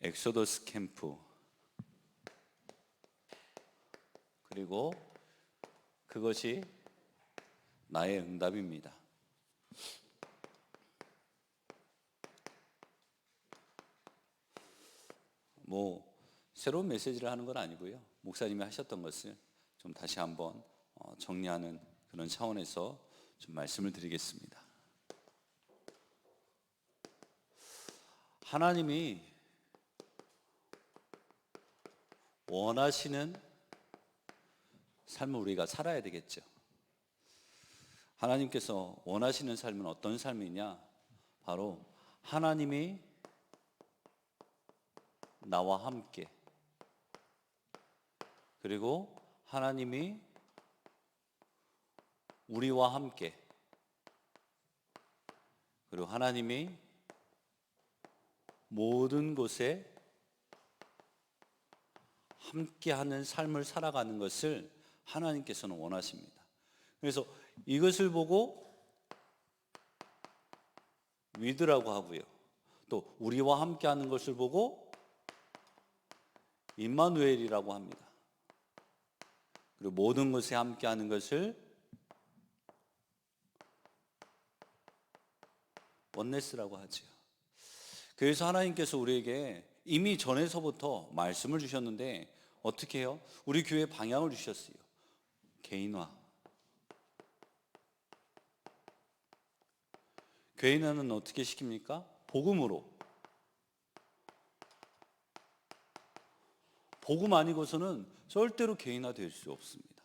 엑소더스 캠프, 그리고 그것이 나의 응답입니다. 새로운 메시지를 하는 건 아니고요. 목사님이 하셨던 것을 좀 다시 한번 정리하는 그런 차원에서 좀 말씀을 드리겠습니다. 하나님이 원하시는 삶을 우리가 살아야 되겠죠. 하나님께서 원하시는 삶은 어떤 삶이냐? 바로 하나님이 나와 함께, 그리고 하나님이 우리와 함께, 그리고 하나님이 모든 곳에 함께하는 삶을 살아가는 것을 하나님께서는 원하십니다. 그래서 이것을 보고 위드라고 하고요. 또 우리와 함께하는 것을 보고 임마누엘이라고 합니다. 그리고 모든 것에 함께하는 것을 원네스라고 하죠. 그래서 하나님께서 우리에게 이미 전에서부터 말씀을 주셨는데 어떻게 해요? 우리 교회에 방향을 주셨어요. 개인화. 개인화는 어떻게 시킵니까? 복음으로. 복음 아니고서는 절대로 개인화 될 수 없습니다.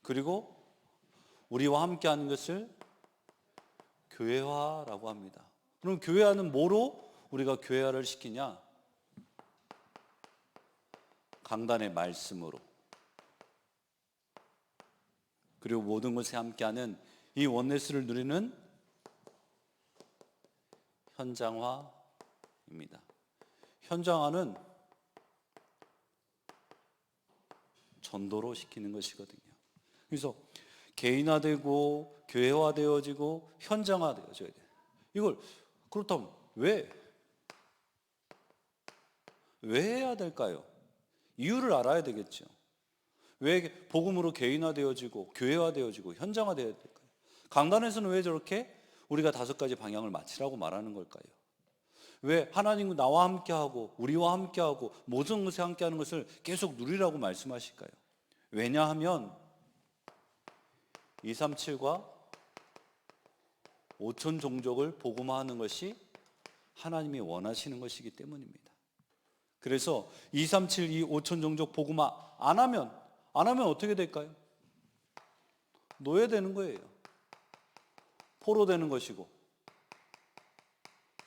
그리고 우리와 함께하는 것을 교회화라고 합니다. 그럼 교회화는 뭐로 우리가 교회화를 시키냐? 강단의 말씀으로. 그리고 모든 것에 함께하는 이 원네스를 누리는 현장화입니다. 현장화는 전도로 시키는 것이거든요. 그래서 개인화되고 교회화되어지고 현장화되어져야 돼요. 이걸 그렇다면 왜 해야 될까요? 이유를 알아야 되겠죠. 왜 복음으로 개인화되어지고 교회화되어지고 현장화되어야 될까요? 강단에서는 왜 저렇게 우리가 5가지 방향을 맞추라고 말하는 걸까요? 왜 하나님과 나와 함께하고 우리와 함께하고 모든 것에 함께하는 것을 계속 누리라고 말씀하실까요? 왜냐하면 237과 5천 종족을 복음화하는 것이 하나님이 원하시는 것이기 때문입니다. 그래서 237, 이 5천 종족 복음화 안 하면 어떻게 될까요? 노예되는 거예요. 포로되는 것이고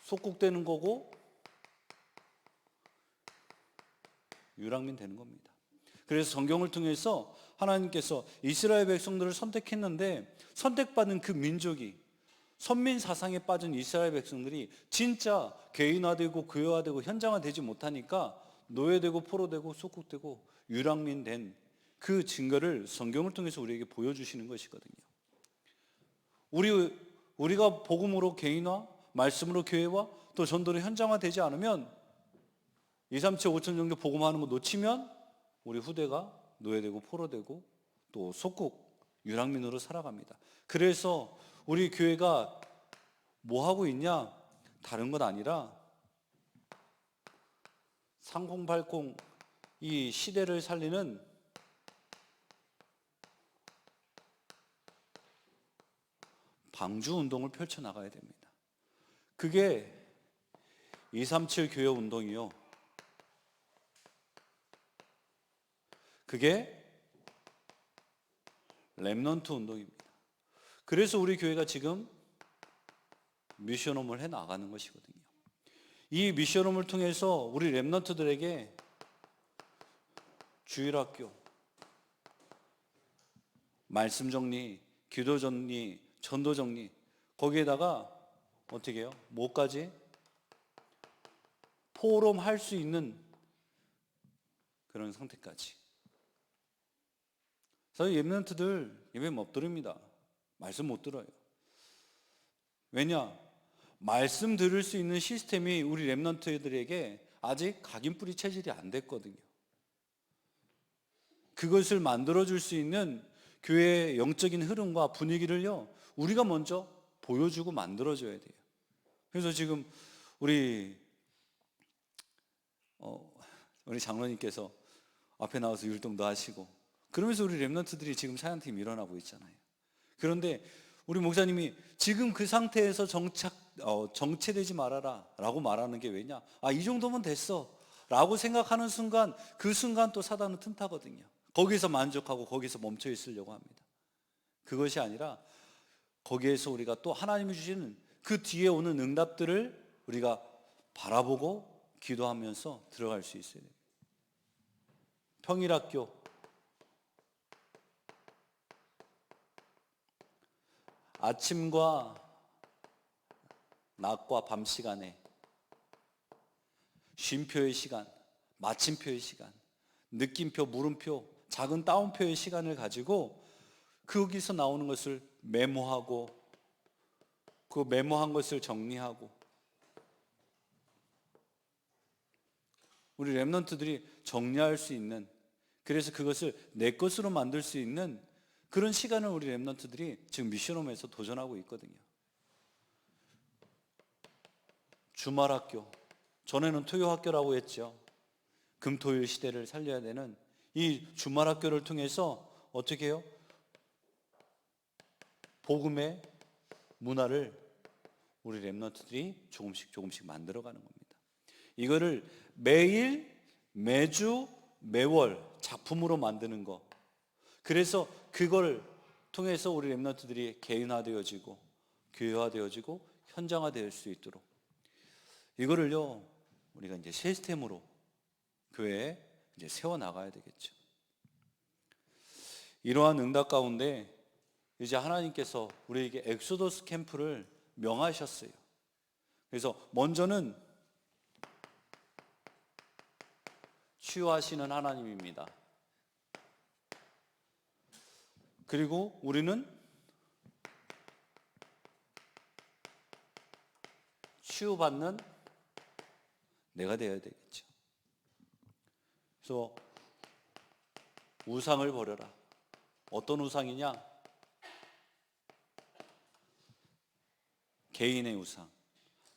속국되는 거고 유랑민 되는 겁니다. 그래서 성경을 통해서 하나님께서 이스라엘 백성들을 선택했는데 선택받은 그 민족이 선민 사상에 빠진 이스라엘 백성들이 진짜 개인화되고 교회화되고 현장화되지 못하니까 노예되고 포로되고 속국되고 유랑민 된 그 증거를 성경을 통해서 우리에게 보여주시는 것이거든요. 우리가 복음으로 개인화, 말씀으로 교회화, 또 전도로 현장화되지 않으면 237, 5천 정도 복음하는 거 놓치면 우리 후대가 노예되고 포로되고 또 속국, 유랑민으로 살아갑니다. 그래서 우리 교회가 뭐 하고 있냐? 다른 것 아니라 3080 이 시대를 살리는 방주 운동을 펼쳐나가야 됩니다. 그게 237 교회 운동이요. 그게 렘넌트 운동입니다. 그래서 우리 교회가 지금 미션홈을 해 나가는 것이거든요. 이 미션홈을 통해서 우리 렘넌트들에게 주일학교, 말씀 정리, 기도 정리, 전도 정리, 거기에다가 어떻게 해요? 뭐까지? 포럼 할 수 있는 그런 상태까지. 저희 렘넌트들 예배 못 드립니다. 말씀 못 들어요. 왜냐? 말씀 들을 수 있는 시스템이 우리 렘넌트들에게 아직 각인뿌리 체질이 안 됐거든요. 그것을 만들어줄 수 있는 교회의 영적인 흐름과 분위기를요, 우리가 먼저 보여주고 만들어줘야 돼요. 그래서 지금 우리 장로님께서 앞에 나와서 율동도 하시고, 그러면서 우리 렘넌트들이 지금 사역팀 일어나고 있잖아요. 그런데 우리 목사님이 지금 그 상태에서 정체되지 말아라 라고 말하는 게 왜냐? 이 정도면 됐어 라고 생각하는 순간, 그 순간 또 사단은 틈타거든요. 거기서 만족하고 거기서 멈춰 있으려고 합니다. 그것이 아니라 거기에서 우리가 또 하나님이 주시는 그 뒤에 오는 응답들을 우리가 바라보고 기도하면서 들어갈 수 있어야 돼요. 평일학교, 아침과 낮과 밤 시간에 쉼표의 시간, 마침표의 시간, 느낌표, 물음표, 작은 따옴표의 시간을 가지고 거기서 나오는 것을 메모하고, 그 메모한 것을 정리하고, 우리 렘넌트들이 정리할 수 있는, 그래서 그것을 내 것으로 만들 수 있는 그런 시간을 우리 렘넌트들이 지금 미션홈에서 도전하고 있거든요. 주말학교, 전에는 토요학교라고 했죠. 금토일 시대를 살려야 되는 이 주말학교를 통해서 어떻게 해요? 복음의 문화를 우리 렘넌트들이 조금씩 만들어가는 겁니다. 이거를 매일, 매주, 매월 작품으로 만드는 거. 그래서 그걸 통해서 우리 렘넌트들이 개인화되어지고 교회화되어지고 현장화될 수 있도록, 이거를요 우리가 이제 시스템으로 교회에 이제 세워 나가야 되겠죠. 이러한 응답 가운데 이제 하나님께서 우리에게 엑소더스 캠프를 명하셨어요. 그래서 먼저는 치유하시는 하나님입니다. 그리고 우리는 치유받는 내가 되어야 되겠죠. 그래서 우상을 버려라. 어떤 우상이냐? 개인의 우상,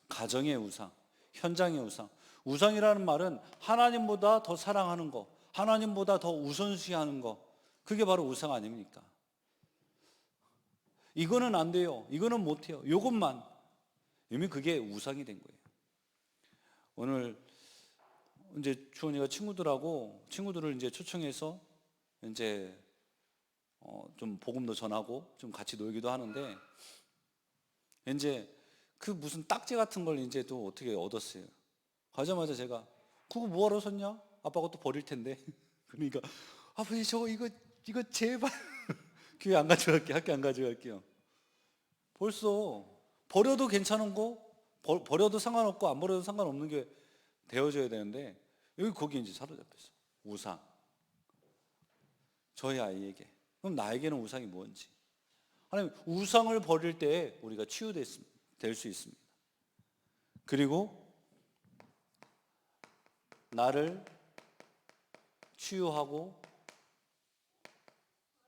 가정의 우상, 현장의 우상. 우상이라는 말은 하나님보다 더 사랑하는 거, 하나님보다 더 우선시하는 거, 그게 바로 우상 아닙니까? 이거는 안 돼요, 이거는 못 해요, 이것만, 이미 그게 우상이 된 거예요. 오늘 이제 주원이가 친구들을 이제 초청해서 이제 좀 복음도 전하고 좀 같이 놀기도 하는데, 이제 그 무슨 딱지 같은 걸 이제 또 어떻게 얻었어요. 가자마자 제가 그거 뭐하러 샀냐? 아빠가 또 버릴 텐데. 그러니까 아버지 저 이거 제발 교회 안 가져갈게요, 학교 안 가져갈게요. 벌써 버려도 괜찮은 거, 버려도 상관없고 안 버려도 상관없는 게 되어져야 되는데, 여기 거기 이제 사로잡혔어. 우상. 저희 아이에게. 그럼 나에게는 우상이 뭔지. 하나님, 우상을 버릴 때 우리가 치유될 수 있습니다. 그리고 나를 치유하고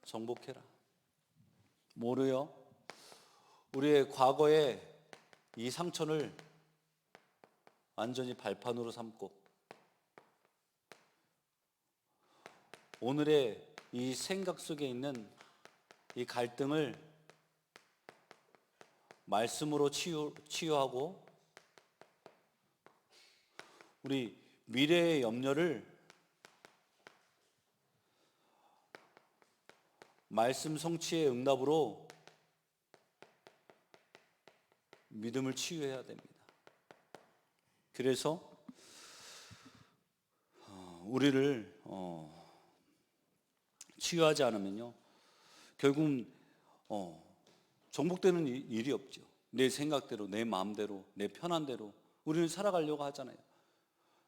정복해라. 뭐래요? 우리의 과거의 이 상처를 완전히 발판으로 삼고 오늘의 이 생각 속에 있는 이 갈등을 말씀으로 치유하고 우리 미래의 염려를 말씀 성취의 응답으로 믿음을 치유해야 됩니다. 그래서 우리를 치유하지 않으면요, 결국은 정복되는 일이 없죠. 내 생각대로, 내 마음대로, 내 편한 대로 우리는 살아가려고 하잖아요.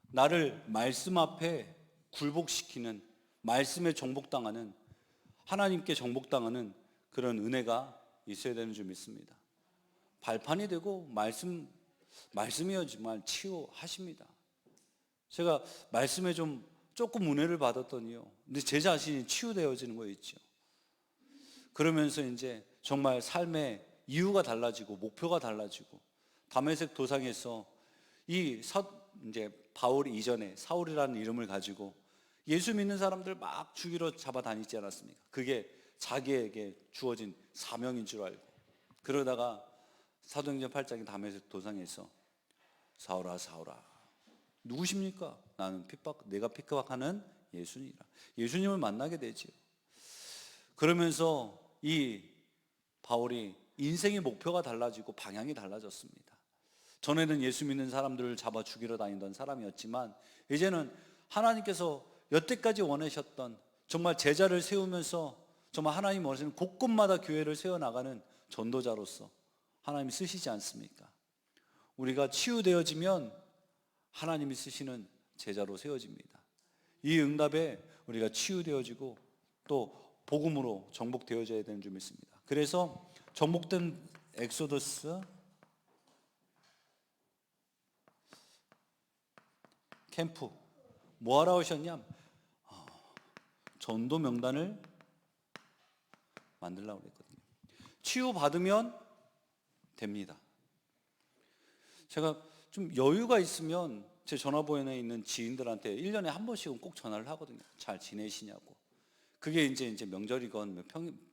나를 말씀 앞에 굴복시키는, 말씀에 정복당하는, 하나님께 정복당하는 그런 은혜가 있어야 되는 줄 믿습니다. 발판이 되고 말씀이어지만 치유하십니다. 제가 말씀에 좀 조금 은혜를 받았더니요, 근데 제 자신이 치유되어지는 거 있죠. 그러면서 이제 정말 삶의 이유가 달라지고 목표가 달라지고, 다메섹 도상에서 이제 바울 이전에 사울이라는 이름을 가지고 예수 믿는 사람들 막 죽이러 잡아다니지 않았습니까? 그게 자기에게 주어진 사명인 줄 알고, 그러다가 사도행전 8장의 다메섹 도상에서 사울아 사울아 누구십니까? 나는 내가 핍박하는 예수니라. 예수님을 만나게 되지요. 그러면서 이 바울이 인생의 목표가 달라지고 방향이 달라졌습니다. 전에는 예수 믿는 사람들을 잡아 죽이러 다니던 사람이었지만, 이제는 하나님께서 여태까지 원하셨던 정말 제자를 세우면서 정말 하나님 원하시는 곳곳마다 교회를 세워나가는 전도자로서 하나님이 쓰시지 않습니까? 우리가 치유되어지면 하나님이 쓰시는 제자로 세워집니다. 이 응답에 우리가 치유되어지고 또 복음으로 정복되어져야 되는 줄 믿습니다. 그래서 정복된 엑소더스 캠프 뭐하러 오셨냐? 전도 명단을 만들려고 그랬거든요. 치유받으면 됩니다. 제가 좀 여유가 있으면 제 전화번호에 있는 지인들한테 1년에 한 번씩은 꼭 전화를 하거든요. 잘 지내시냐고. 그게 이제 명절이건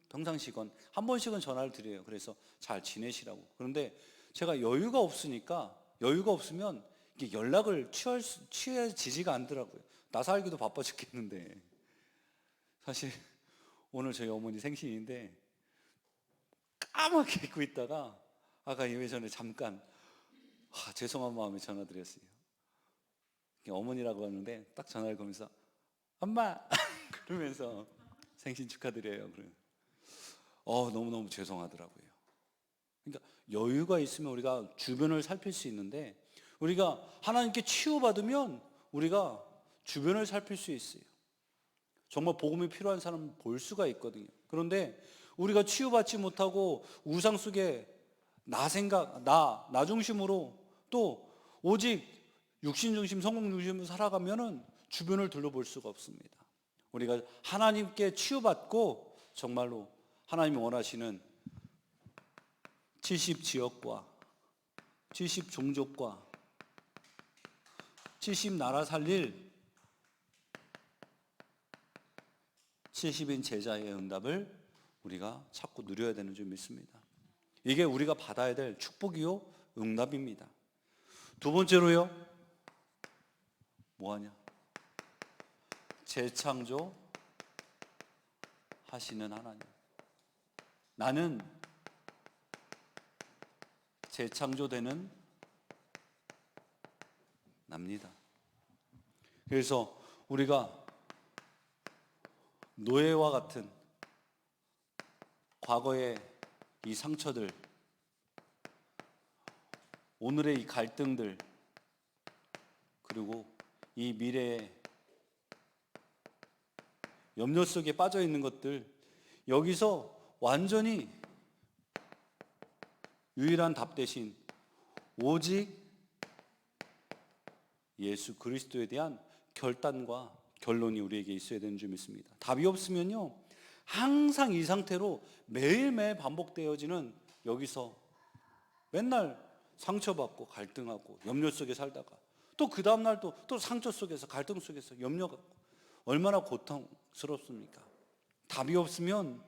평상시건 한 번씩은 전화를 드려요. 그래서 잘 지내시라고. 그런데 제가 여유가 없으면 이게 연락을 취해지지가 않더라고요. 나 살기도 바빠 죽겠는데. 사실 오늘 저희 어머니 생신인데 까맣게 잊고 있다가 아까 예배 전에 잠깐 죄송한 마음에 전화드렸어요. 어머니라고 하는데 딱 전화를 걸면서 엄마 그러면서 생신 축하드려요. 너무너무 죄송하더라고요. 그러니까 여유가 있으면 우리가 주변을 살필 수 있는데, 우리가 하나님께 치유받으면 우리가 주변을 살필 수 있어요. 정말 복음이 필요한 사람은 볼 수가 있거든요. 그런데 우리가 치유받지 못하고 우상 속에 나 중심으로 또 오직 육신 중심, 성공 중심으로 살아가면은 주변을 둘러볼 수가 없습니다. 우리가 하나님께 치유받고 정말로 하나님이 원하시는 70지역과 70종족과 70나라 살릴 70인 제자의 응답을 우리가 찾고 누려야 되는 줄 믿습니다. 이게 우리가 받아야 될 축복이요 응답입니다. 두 번째로요, 뭐하냐? 재창조 하시는 하나님. 나는 재창조되는 납니다. 그래서 우리가 노예와 같은 과거의 이 상처들, 오늘의 이 갈등들, 그리고 이 미래의 염려 속에 빠져 있는 것들, 여기서 완전히 유일한 답 대신 오직 예수 그리스도에 대한 결단과 결론이 우리에게 있어야 되는 줄 믿습니다. 답이 없으면요, 항상 이 상태로 매일매일 반복되어지는, 여기서 맨날 상처받고 갈등하고 염려 속에 살다가 또 그 다음날 또 상처 속에서 갈등 속에서 염려가 얼마나 고통스럽습니까? 답이 없으면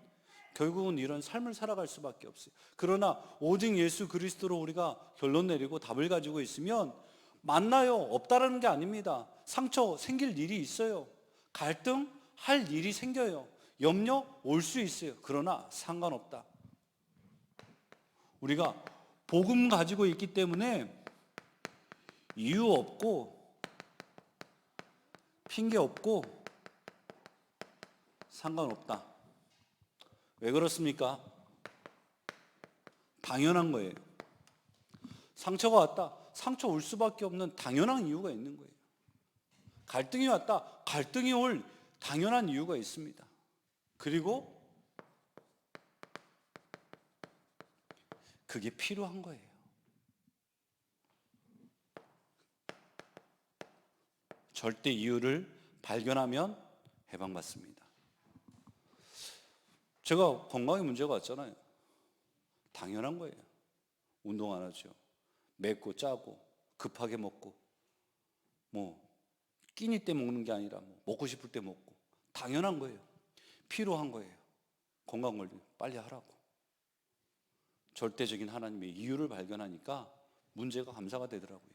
결국은 이런 삶을 살아갈 수밖에 없어요. 그러나 오직 예수 그리스도로 우리가 결론 내리고 답을 가지고 있으면 만나요. 없다라는 게 아닙니다. 상처 생길 일이 있어요. 갈등 할 일이 생겨요. 염려 올 수 있어요. 그러나 상관없다. 우리가 복음 가지고 있기 때문에 이유 없고 핑계 없고 상관없다. 왜 그렇습니까? 당연한 거예요. 상처가 왔다. 상처 올 수밖에 없는 당연한 이유가 있는 거예요. 갈등이 왔다. 갈등이 올 당연한 이유가 있습니다. 그리고 그게 필요한 거예요. 절대 이유를 발견하면 해방받습니다. 제가 건강에 문제가 왔잖아요. 당연한 거예요. 운동 안 하죠. 맵고 짜고 급하게 먹고 뭐 끼니 때 먹는 게 아니라 뭐 먹고 싶을 때 먹고 당연한 거예요. 필요한 거예요. 건강 관리 빨리 하라고. 절대적인 하나님의 이유를 발견하니까 문제가 감사가 되더라고요.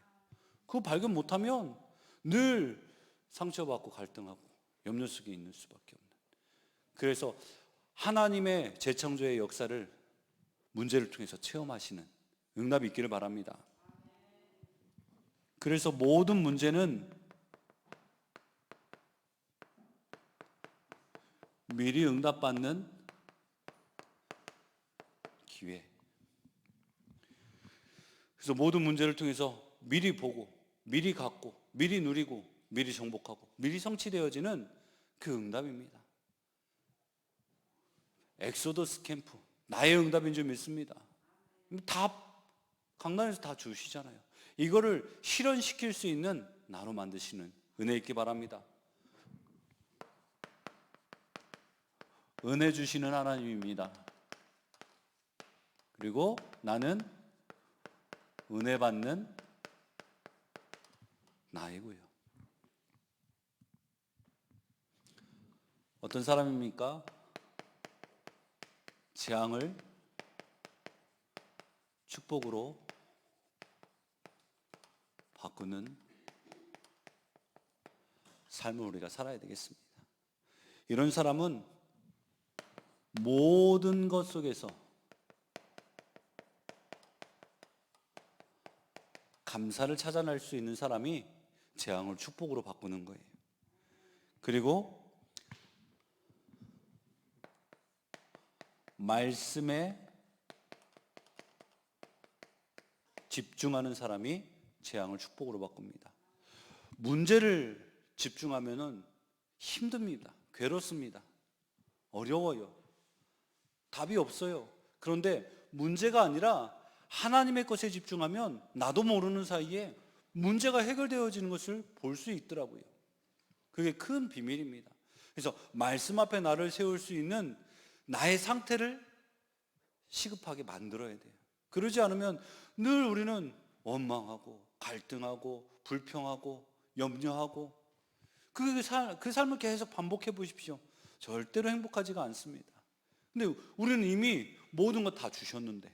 그거 발견 못하면 늘 상처받고 갈등하고 염려 속에 있는 수밖에 없는. 그래서 하나님의 재창조의 역사를 문제를 통해서 체험하시는 응답이 있기를 바랍니다. 그래서 모든 문제는 미리 응답받는 기회. 그래서 모든 문제를 통해서 미리 보고, 미리 갖고, 미리 누리고, 미리 정복하고, 미리 성취되어지는 그 응답입니다. 엑소더스 캠프, 나의 응답인 줄 믿습니다. 다 강단에서 다 주시잖아요. 이거를 실현시킬 수 있는 나로 만드시는 은혜 있기 바랍니다. 은혜 주시는 하나님입니다. 그리고 나는 은혜 받는 나이고요. 어떤 사람입니까? 재앙을 축복으로 바꾸는 삶을 우리가 살아야 되겠습니다. 이런 사람은 모든 것 속에서 감사를 찾아낼 수 있는 사람이 재앙을 축복으로 바꾸는 거예요. 그리고 말씀에 집중하는 사람이 재앙을 축복으로 바꿉니다. 문제를 집중하면은 힘듭니다. 괴롭습니다. 어려워요. 답이 없어요. 그런데 문제가 아니라 하나님의 것에 집중하면 나도 모르는 사이에 문제가 해결되어지는 것을 볼 수 있더라고요. 그게 큰 비밀입니다. 그래서 말씀 앞에 나를 세울 수 있는 나의 상태를 시급하게 만들어야 돼요. 그러지 않으면 늘 우리는 원망하고 갈등하고 불평하고 염려하고 그 삶을 계속 반복해 보십시오. 절대로 행복하지가 않습니다. 근데 우리는 이미 모든 것 다 주셨는데,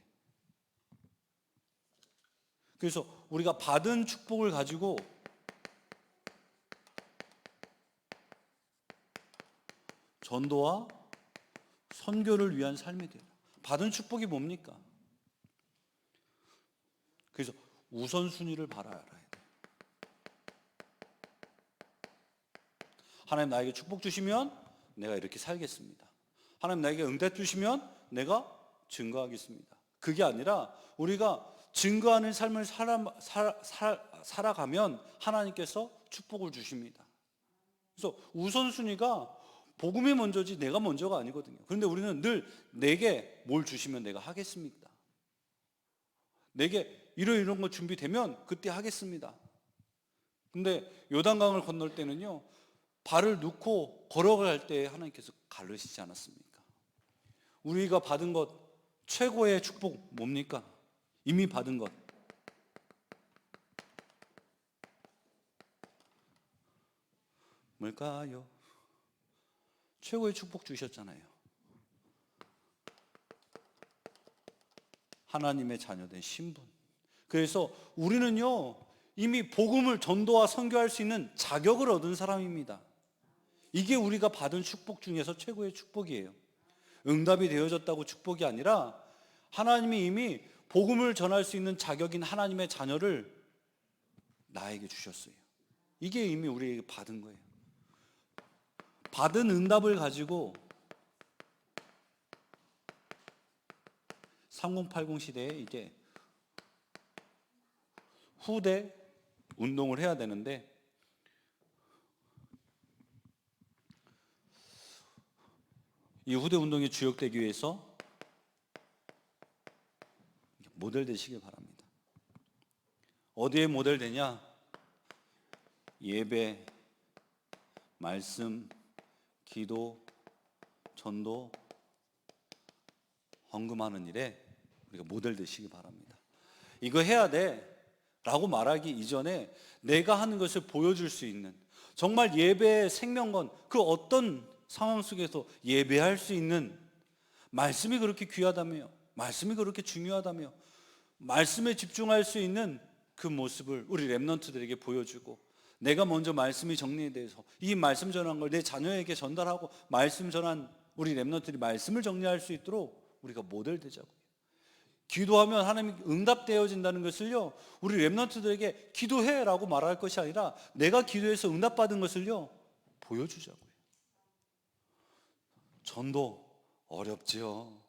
그래서 우리가 받은 축복을 가지고 전도와 선교를 위한 삶이 돼요. 받은 축복이 뭡니까? 그래서 우선순위를 알아야 돼요. 하나님 나에게 축복 주시면 내가 이렇게 살겠습니다. 하나님 나에게 응답 주시면 내가 증거하겠습니다. 그게 아니라 우리가 증거하는 삶을 살아가면 하나님께서 축복을 주십니다. 그래서 우선순위가 복음이 먼저지 내가 먼저가 아니거든요. 그런데 우리는 늘 내게 뭘 주시면 내가 하겠습니다. 내게 이런 거 준비되면 그때 하겠습니다. 근데 요단강을 건널 때는요, 발을 놓고 걸어갈 때 하나님께서 가르치지 않았습니까? 우리가 받은 것 최고의 축복 뭡니까? 이미 받은 것. 뭘까요? 최고의 축복 주셨잖아요. 하나님의 자녀된 신분. 그래서 우리는요, 이미 복음을 전도와 선교할 수 있는 자격을 얻은 사람입니다. 이게 우리가 받은 축복 중에서 최고의 축복이에요. 응답이 되어졌다고 축복이 아니라 하나님이 이미 복음을 전할 수 있는 자격인 하나님의 자녀를 나에게 주셨어요. 이게 이미 우리에게 받은 거예요. 받은 응답을 가지고 3080 시대에 이제 후대 운동을 해야 되는데, 이 후대 운동이 주역되기 위해서 모델 되시길 바랍니다. 어디에 모델 되냐? 예배, 말씀, 기도, 전도, 헌금하는 일에 우리가 모델 되시기 바랍니다. 이거 해야 돼 라고 말하기 이전에 내가 하는 것을 보여줄 수 있는, 정말 예배의 생명건, 그 어떤 상황 속에서 예배할 수 있는, 말씀이 그렇게 귀하다며, 말씀이 그렇게 중요하다며, 말씀에 집중할 수 있는 그 모습을 우리 렘넌트들에게 보여주고, 내가 먼저 말씀이 정리돼서 이 말씀 전한 걸 내 자녀에게 전달하고, 말씀 전한 우리 렘넌트들이 말씀을 정리할 수 있도록 우리가 모델 되자고요. 기도하면 하나님이 응답되어진다는 것을요, 우리 렘넌트들에게 기도해라고 말할 것이 아니라 내가 기도해서 응답받은 것을요 보여주자고요. 전도 어렵지요.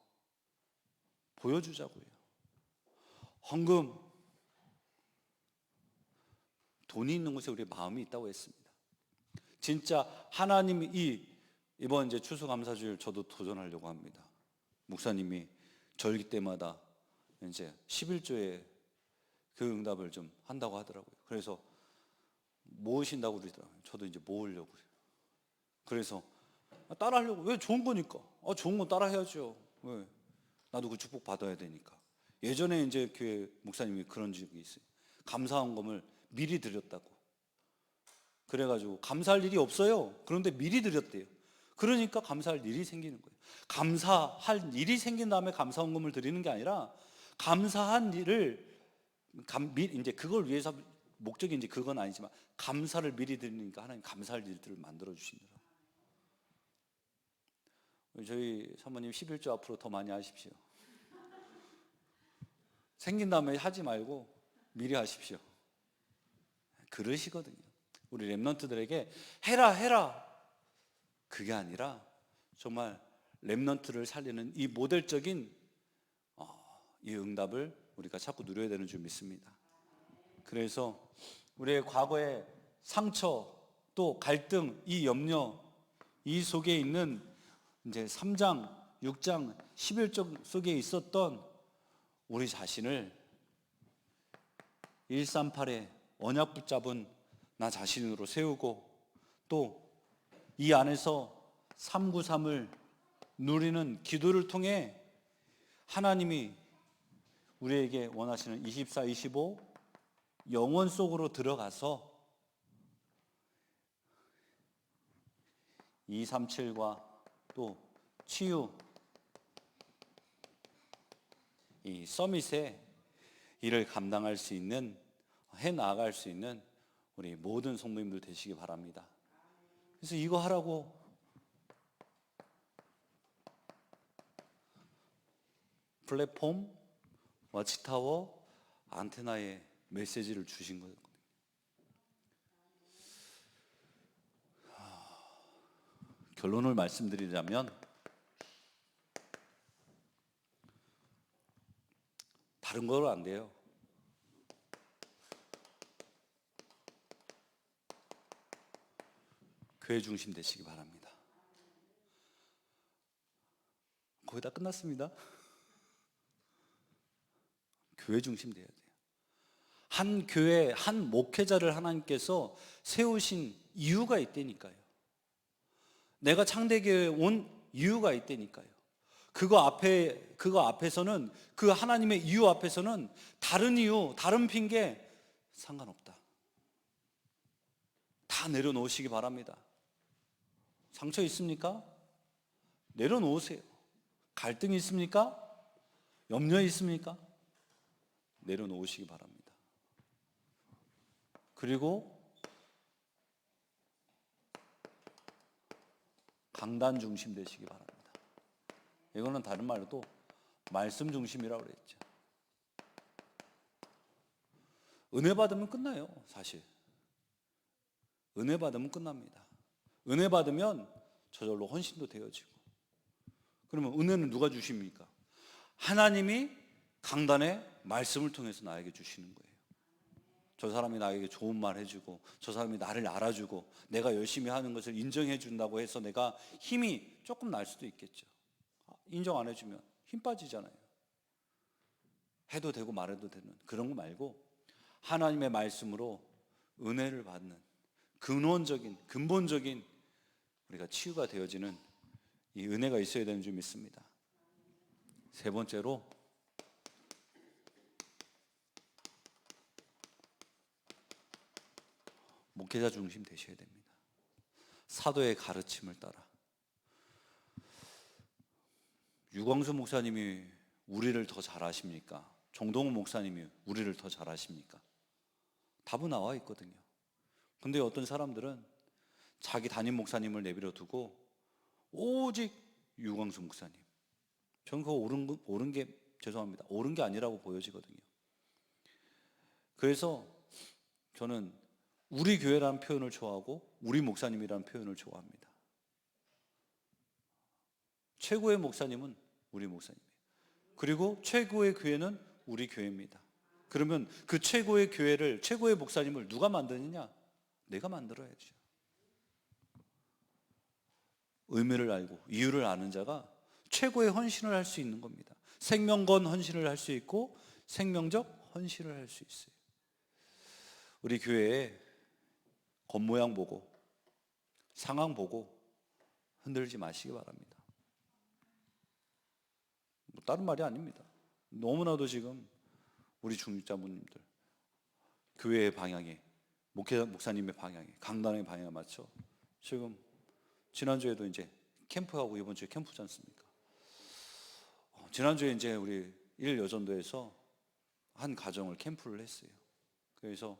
보여주자고요. 헌금, 돈이 있는 곳에 우리의 마음이 있다고 했습니다. 진짜 하나님이 이번 이제 추수감사주일 저도 도전하려고 합니다. 목사님이 절기 때마다 이제 11조에 그 응답을 좀 한다고 하더라고요. 그래서 모으신다고 그러더라고요. 저도 이제 모으려고요. 그래서 따라하려고. 왜? 좋은 거니까. 좋은 건 따라해야죠. 왜? 나도 그 축복 받아야 되니까. 예전에 이제 교회 목사님이 그런 적이 있어요. 감사헌금을 미리 드렸다고. 그래가지고 감사할 일이 없어요. 그런데 미리 드렸대요. 그러니까 감사할 일이 생기는 거예요. 감사할 일이 생긴 다음에 감사헌금을 드리는 게 아니라, 감사한 일을 이제 그걸 위해서, 목적이 이제 그건 아니지만 감사를 미리 드리니까 하나님 감사할 일들을 만들어 주시더라고요. 저희 사모님 11조 앞으로 더 많이 하십시오. 생긴 다음에 하지 말고 미리 하십시오. 그러시거든요. 우리 렘넌트들에게 해라 그게 아니라 정말 렘넌트를 살리는 이 모델적인 이 응답을 우리가 자꾸 누려야 되는 줄 믿습니다. 그래서 우리의 과거의 상처, 또 갈등, 이 염려, 이 속에 있는 이제 3장, 6장, 11장 속에 있었던 우리 자신을 138에 언약 붙잡은 나 자신으로 세우고, 또 이 안에서 393을 누리는 기도를 통해 하나님이 우리에게 원하시는 24, 25 영혼 속으로 들어가서 237과 또 치유, 이 서밋의 일을 감당할 수 있는, 해 나아갈 수 있는 우리 모든 성도님들 되시기 바랍니다. 그래서 이거 하라고 플랫폼, 와치타워, 안테나에 메시지를 주신 거예요. 결론을 말씀드리자면, 다른 건 안 돼요. 교회 중심 되시기 바랍니다. 거의 다 끝났습니다. 교회 중심 돼야 돼요. 한 교회, 한 목회자를 하나님께서 세우신 이유가 있다니까요. 내가 창대교회에 온 이유가 있다니까요. 그거 앞에서는, 그 하나님의 이유 앞에서는 다른 이유, 다른 핑계 상관없다. 다 내려놓으시기 바랍니다. 상처 있습니까? 내려놓으세요. 갈등이 있습니까? 염려 있습니까? 내려놓으시기 바랍니다. 그리고 강단 중심 되시기 바랍니다. 이거는 다른 말로도 말씀 중심이라고 그랬죠. 은혜 받으면 끝나요, 사실. 은혜 받으면 끝납니다. 은혜 받으면 저절로 헌신도 되어지고. 그러면 은혜는 누가 주십니까? 하나님이 강단의 말씀을 통해서 나에게 주시는 거예요. 저 사람이 나에게 좋은 말 해주고, 저 사람이 나를 알아주고, 내가 열심히 하는 것을 인정해 준다고 해서 내가 힘이 조금 날 수도 있겠죠. 인정 안 해주면 힘 빠지잖아요. 해도 되고 말해도 되는 그런 거 말고, 하나님의 말씀으로 은혜를 받는 근원적인, 근본적인 우리가 치유가 되어지는 이 은혜가 있어야 되는 줄 믿습니다. 세 번째로 목회자 중심 되셔야 됩니다. 사도의 가르침을 따라. 유광수 목사님이 우리를 더 잘 아십니까? 정동훈 목사님이 우리를 더 잘 아십니까? 답은 나와 있거든요. 근데 어떤 사람들은 자기 담임 목사님을 내버려 두고 오직 유광수 목사님, 저는 그거 옳은 게 죄송합니다. 옳은 게 아니라고 보여지거든요. 그래서 저는 우리 교회라는 표현을 좋아하고 우리 목사님이라는 표현을 좋아합니다. 최고의 목사님은 우리 목사님이에요. 그리고 최고의 교회는 우리 교회입니다. 그러면 그 최고의 교회를, 최고의 목사님을 누가 만드느냐? 내가 만들어야죠. 의미를 알고 이유를 아는 자가 최고의 헌신을 할 수 있는 겁니다. 생명건 헌신을 할 수 있고 생명적 헌신을 할 수 있어요. 우리 교회에 겉모양 보고 상황 보고 흔들지 마시기 바랍니다. 뭐 다른 말이 아닙니다. 너무나도 지금 우리 중직자분님들 교회의 방향에, 목사님의 방향에, 강단의 방향에 맞춰 지금 지난주에도 이제 캠프하고 이번 주에 캠프지 않습니까? 지난주에 이제 우리 1여전도에서 한 가정을 캠프를 했어요. 그래서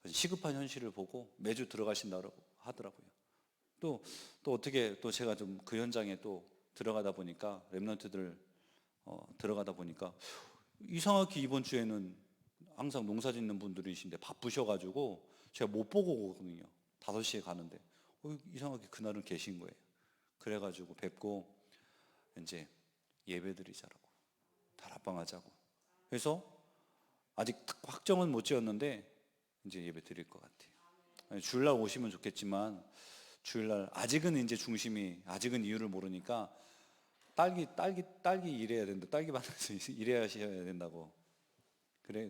시급한 현실을 보고 매주 들어가신다고 하더라고요. 또 어떻게 또 제가 좀 그 현장에 또 들어가다 보니까 렘넌트들 들어가다 보니까 이상하게 이번 주에는 항상 농사 짓는 분들이신데 바쁘셔가지고 제가 못 보고 오거든요. 5시에 가는데 이상하게 그날은 계신 거예요. 그래가지고 뵙고 이제 예배드리자라고, 다락방하자고. 그래서 아직 확정은 못 지었는데 이제 예배 드릴 것 같아요. 주일날 오시면 좋겠지만 주일날 아직은 이제 중심이 아직은 이유를 모르니까 딸기 일해야 된다. 딸기 받아서 일하셔야 된다고.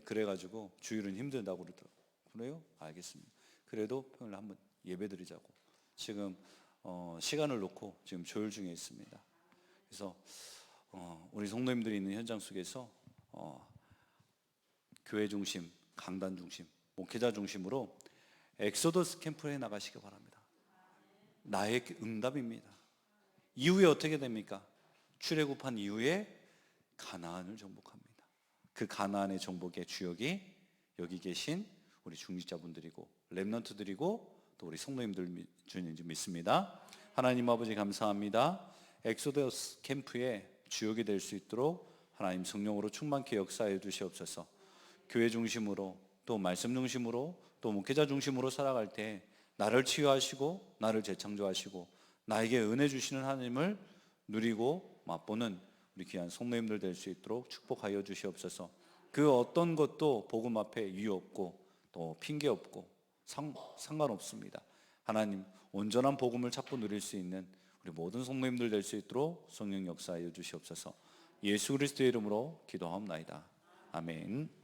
그래가지고 주일은 힘들다고 그러더라고요. 그래요? 알겠습니다. 그래도 평일 한번 예배드리자고. 지금 시간을 놓고 지금 조율 중에 있습니다. 그래서 우리 성도님들이 있는 현장 속에서 교회 중심, 강단 중심, 목회자 중심으로 엑소더스 캠프에 나가시기 바랍니다. 나의 응답입니다. 이후에 어떻게 됩니까? 출애굽한 이후에 가나안을 정복합니다. 그 가나안의 정복의 주역이 여기 계신 우리 중직자분들이고 렘넌트들이고 또 우리 성도님들 주인지 믿습니다. 하나님 아버지 감사합니다. 엑소더스 캠프의 주역이 될 수 있도록 하나님 성령으로 충만케 역사해 주시옵소서. 교회 중심으로 또 말씀 중심으로 또 목회자 중심으로 살아갈 때 나를 치유하시고 나를 재창조하시고 나에게 은혜 주시는 하나님을 누리고 맛보는 우리 귀한 성도님들 될 수 있도록 축복하여 주시옵소서. 그 어떤 것도 복음 앞에 이유 없고 또 핑계 없고 상관없습니다. 하나님 온전한 복음을 찾고 누릴 수 있는 우리 모든 성도님들 될 수 있도록 성령 역사하여 주시옵소서. 예수 그리스도의 이름으로 기도하옵나이다. 아멘.